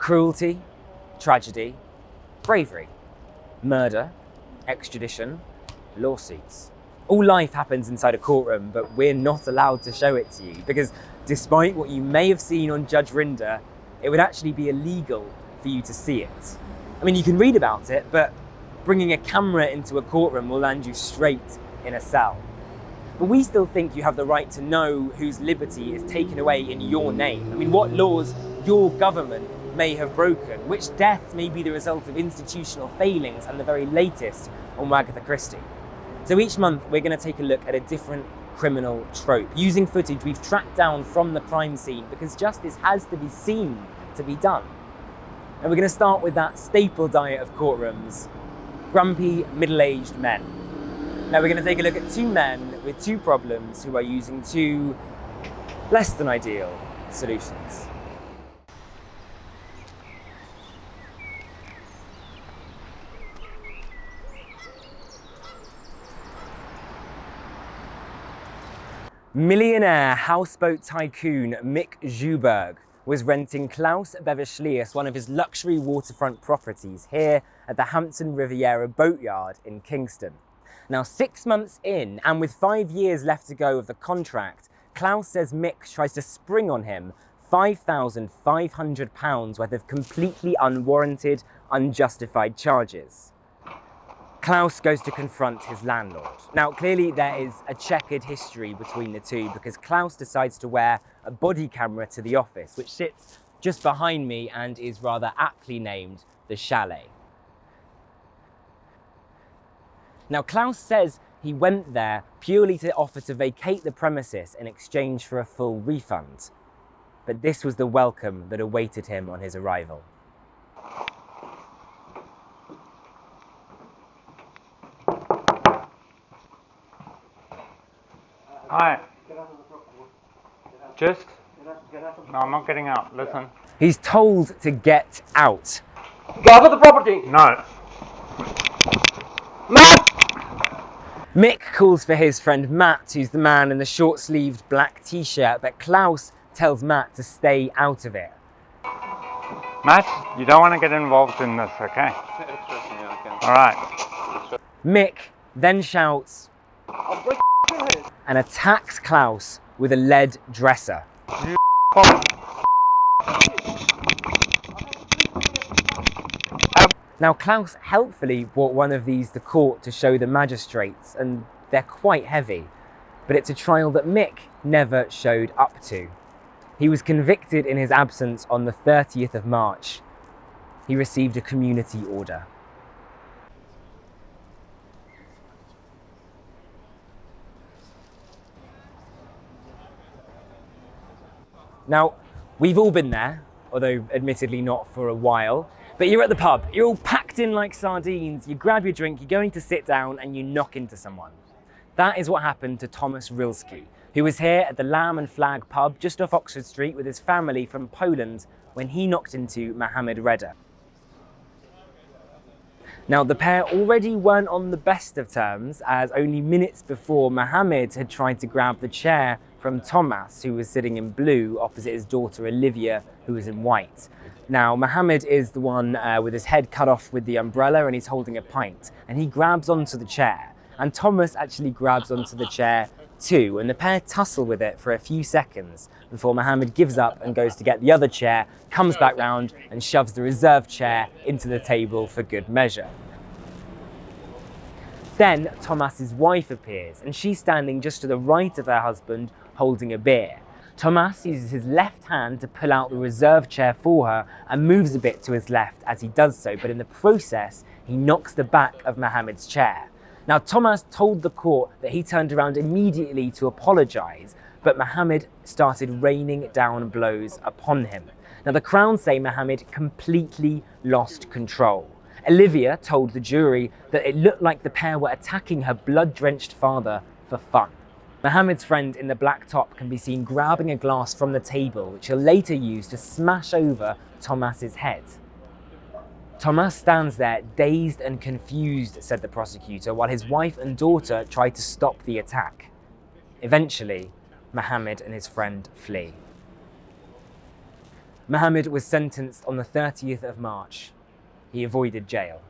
Cruelty, tragedy, bravery, murder, extradition, lawsuits. All life happens inside a courtroom, but we're not allowed to show it to you because despite what you may have seen on Judge Rinder, it would actually be illegal for you to see it. I mean, you can read about it, but bringing a camera into a courtroom will land you straight in a cell. But we still think you have the right to know whose liberty is taken away in your name. I mean, what laws your government may have broken, which deaths may be the result of institutional failings, and the very latest on Agatha Christie. So each month we're going to take a look at a different criminal trope, using footage we've tracked down from the crime scene because justice has to be seen to be done. And we're going to start with that staple diet of courtrooms, grumpy middle-aged men. Now we're going to take a look at two men with two problems who are using two less than ideal solutions. Millionaire houseboat tycoon Mick Schuberg was renting Klaus Beverschlius one of his luxury waterfront properties here at the Hampton Riviera Boatyard in Kingston. Now 6 months in, and with 5 years left to go of the contract, Klaus says Mick tries to spring on him £5,500 worth of completely unwarranted, unjustified charges. Klaus goes to confront his landlord. Now, clearly there is a checkered history between the two because Klaus decides to wear a body camera to the office, which sits just behind me and is rather aptly named the Chalet. Now, Klaus says he went there purely to offer to vacate the premises in exchange for a full refund. But this was the welcome that awaited him on his arrival. Hi. Just? No, I'm not getting out. Listen. He's told to get out. Get out of the property! No. Matt! Mick calls for his friend Matt, who's the man in the short-sleeved black t-shirt, but Klaus tells Matt to stay out of it. Matt, you don't want to get involved in this, okay? Alright. Mick then shouts I'll break your head. and attacks Klaus with a lead dresser. Now Klaus helpfully brought one of these to court to show the magistrates, and they're quite heavy, but it's a trial that Mick never showed up to. He was convicted in his absence on the 30th of March. He received a community order. Now, we've all been there, although admittedly not for a while, but you're at the pub, you're all packed in like sardines, you grab your drink, you're going to sit down and you knock into someone. That is what happened to Thomas Rilski, who was here at the Lamb and Flag pub just off Oxford Street with his family from Poland when he knocked into Mohammed Reda. Now, the pair already weren't on the best of terms, as only minutes before Mohammed had tried to grab the chair from Thomas, who was sitting in blue opposite his daughter Olivia, who was in white. Now, Mohammed is the one with his head cut off with the umbrella, and he's holding a pint, and he grabs onto the chair. And Thomas actually grabs onto the chair too, and the pair tussle with it for a few seconds before Mohammed gives up and goes to get the other chair, comes back round and shoves the reserved chair into the table for good measure. Then Thomas's wife appears, and she's standing just to the right of her husband holding a beer. Thomas uses his left hand to pull out the reserved chair for her and moves a bit to his left as he does so, but in the process he knocks the back of Mohammed's chair. Now, Thomas told the court that he turned around immediately to apologise, but Mohammed started raining down blows upon him. Now, the Crown say Mohammed completely lost control. Olivia told the jury that it looked like the pair were attacking her blood-drenched father for fun. Mohammed's friend in the black top can be seen grabbing a glass from the table, which he'll later use to smash over Thomas's head. Thomas stands there dazed and confused, said the prosecutor, while his wife and daughter try to stop the attack. Eventually, Mohammed and his friend flee. Mohammed was sentenced on the 30th of March. He avoided jail.